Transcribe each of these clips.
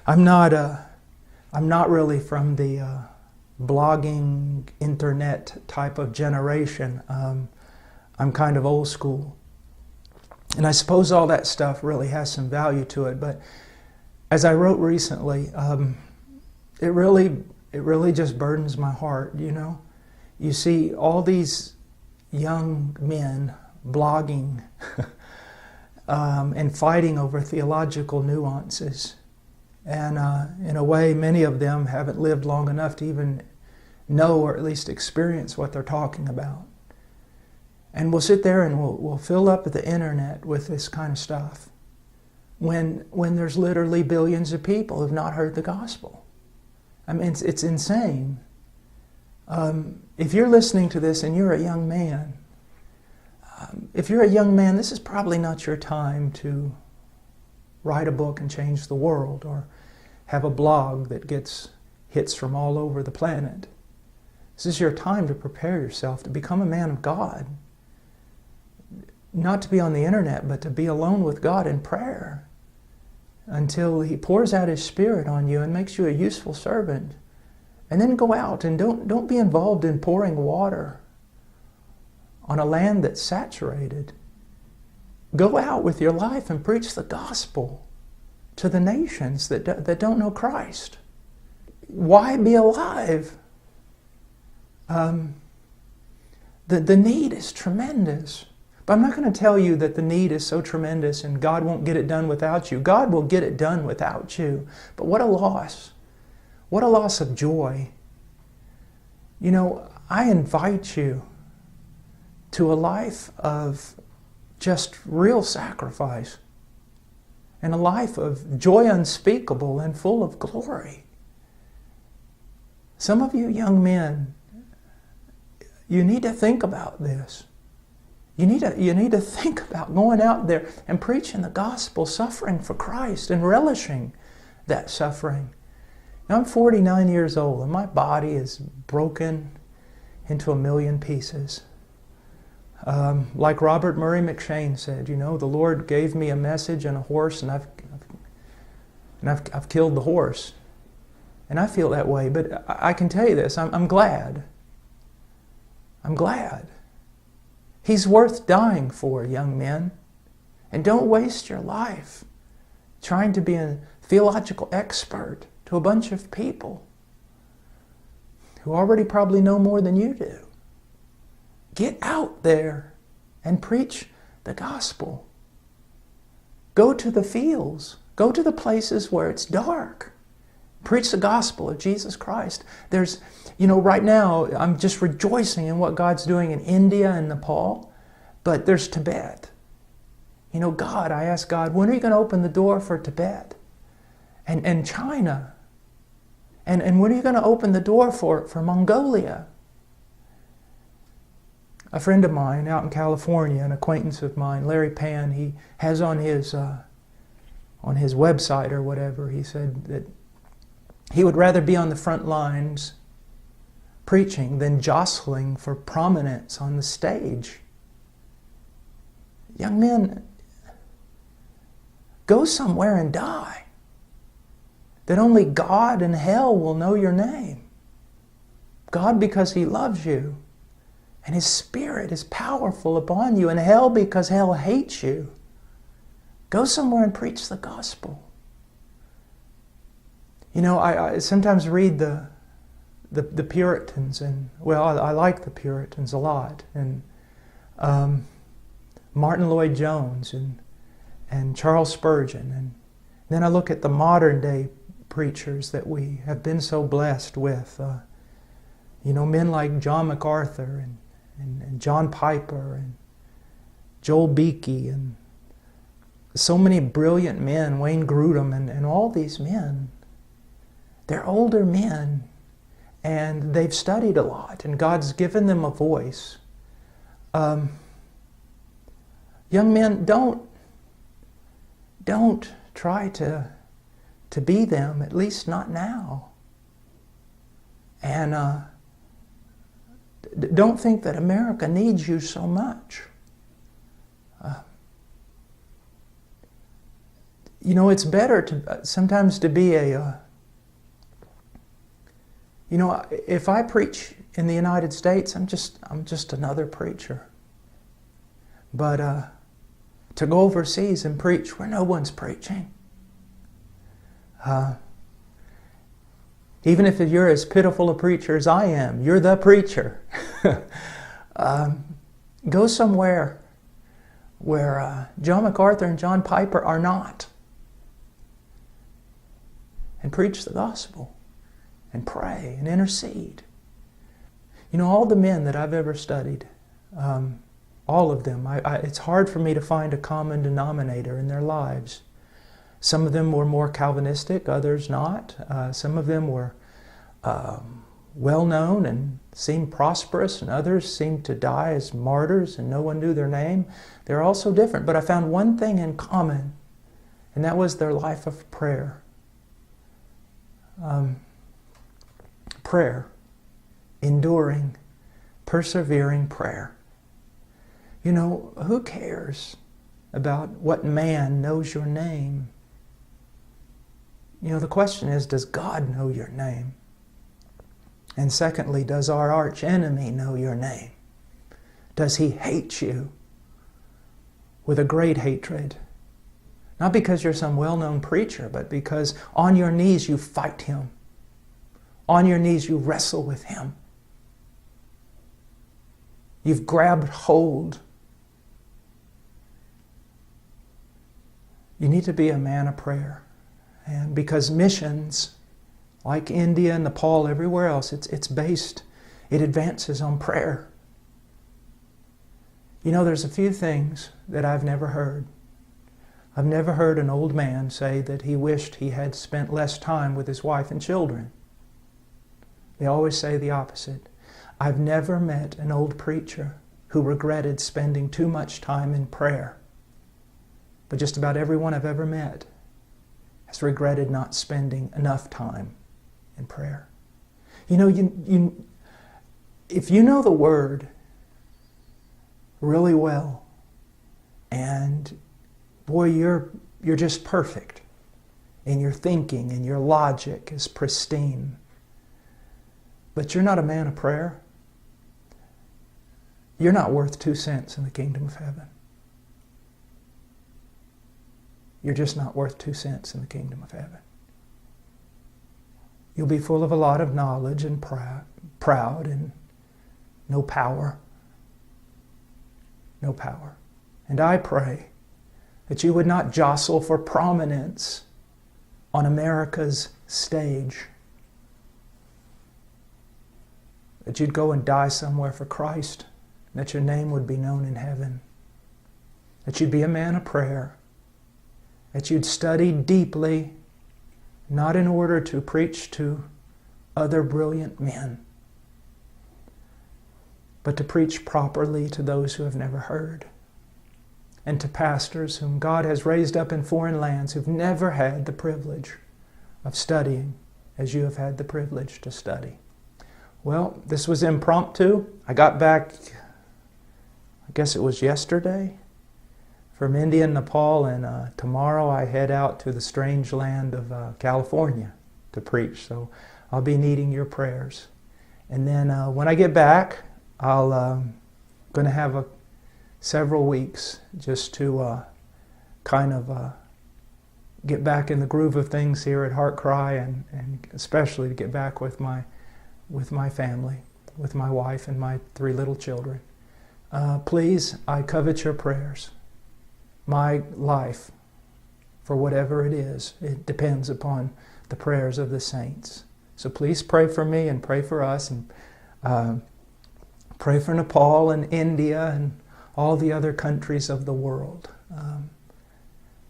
I'm not really from the blogging, internet type of generation. I'm kind of old school. And I suppose all that stuff really has some value to it. But as I wrote recently, it really just burdens my heart, you know. You see all these young men blogging and fighting over theological nuances. And in a way, many of them haven't lived long enough to even know or at least experience what they're talking about. And we'll sit there and we'll fill up the internet with this kind of stuff when there's literally billions of people who've not heard the gospel. I mean, it's insane. If you're listening to this and you're a young man, this is probably not your time to write a book and change the world or have a blog that gets hits from all over the planet. This is your time to prepare yourself to become a man of God. Not to be on the internet, but to be alone with God in prayer until He pours out His Spirit on you and makes you a useful servant. And then go out and don't be involved in pouring water on a land that's saturated. Go out with your life and preach the gospel to the nations that don't know Christ. Why be alive? The need is tremendous. But I'm not going to tell you that the need is so tremendous and God won't get it done without you. God will get it done without you. But what a loss. What a loss of joy. You know, I invite you to a life of just real sacrifice and a life of joy unspeakable and full of glory. Some of you young men, you need to think about this. You need to think about going out there and preaching the gospel, suffering for Christ and relishing that suffering. Now, I'm 49 years old and my body is broken into a million pieces. Like Robert Murray McShane said, you know, the Lord gave me a message and a horse, and I've killed the horse. And I feel that way, but I can tell you this, I'm glad. I'm glad. He's worth dying for, young men. And don't waste your life trying to be a theological expert to a bunch of people who already probably know more than you do. Get out there and preach the gospel. Go to the fields. Go to the places where it's dark. Preach the gospel of Jesus Christ. There's, you know, right now I'm just rejoicing in what God's doing in India and Nepal, but there's Tibet. You know, I ask God, when are you going to open the door for Tibet? And China? And when are you going to open the door for Mongolia? A friend of mine out in California, an acquaintance of mine, Larry Pan, he has on his website or whatever, he said that he would rather be on the front lines preaching than jostling for prominence on the stage. Young men, go somewhere and die, that only God and hell will know your name. God because He loves you, and His Spirit is powerful upon you, and hell because hell hates you. Go somewhere and preach the gospel. You know, I sometimes read the Puritans, and well, I like the Puritans a lot, and Martin Lloyd-Jones and Charles Spurgeon, and then I look at the modern day preachers that we have been so blessed with. You know, men like John MacArthur and John Piper and Joel Beakey and so many brilliant men, Wayne Grudem and all these men. They're older men, and they've studied a lot, and God's given them a voice. Young men, don't try to be them, at least not now. And don't think that America needs you so much. it's better to sometimes to be a, if I preach in the United States, I'm just another preacher. But to go overseas and preach where no one's preaching, even if you're as pitiful a preacher as I am, you're the preacher. Go somewhere where John MacArthur and John Piper are not, and preach the gospel, and pray, and intercede. All the men that I've ever studied, all of them, it's hard for me to find a common denominator in their lives. Some of them were more Calvinistic, others not. Some of them were well-known and seemed prosperous, and others seemed to die as martyrs and no one knew their name. They're all so different, but I found one thing in common, and that was their life of prayer. Prayer, enduring, persevering prayer. Who cares about what man knows your name? The question is, does God know your name? And secondly, does our arch enemy know your name? Does he hate you with a great hatred? Not because you're some well-known preacher, but because on your knees you fight him. On your knees you wrestle with him. You've grabbed hold. You need to be a man of prayer. And because missions, like India, Nepal, everywhere else, it advances on prayer. There's a few things that I've never heard. I've never heard an old man say that he wished he had spent less time with his wife and children. They always say the opposite. I've never met an old preacher who regretted spending too much time in prayer. But just about everyone I've ever met has regretted not spending enough time in prayer. If you know the Word really well, and boy, you're just perfect, and your thinking and your logic is pristine, but you're not a man of prayer, you're not worth 2 cents in the kingdom of heaven. You're just not worth 2 cents in the kingdom of heaven. You'll be full of a lot of knowledge and proud and no power. No power. And I pray that you would not jostle for prominence on America's stage. That you'd go and die somewhere for Christ. That your name would be known in heaven. That you'd be a man of prayer. That you'd study deeply, not in order to preach to other brilliant men, but to preach properly to those who have never heard, and to pastors whom God has raised up in foreign lands who've never had the privilege of studying as you have had the privilege to study. Well, this was impromptu. I got back, I guess it was yesterday, from India and Nepal, and tomorrow I head out to the strange land of California to preach. So I'll be needing your prayers. And then when I get back, I'll going to have several weeks just to kind of get back in the groove of things here at Heart Cry, and especially to get back with my family, with my wife and my 3 little children. Please, I covet your prayers. My life, for whatever it is, it depends upon the prayers of the saints. So please pray for me and pray for us, and pray for Nepal and India and all the other countries of the world.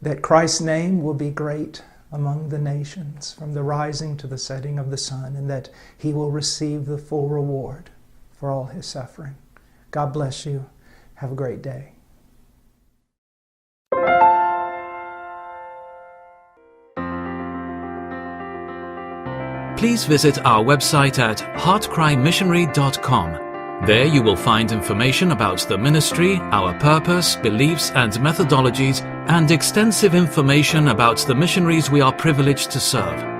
That Christ's name will be great among the nations from the rising to the setting of the sun, and that He will receive the full reward for all His suffering. God bless you. Have a great day. Please visit our website at heartcrymissionary.com There you will find information about the ministry, our purpose, beliefs and methodologies, and extensive information about the missionaries we are privileged to serve.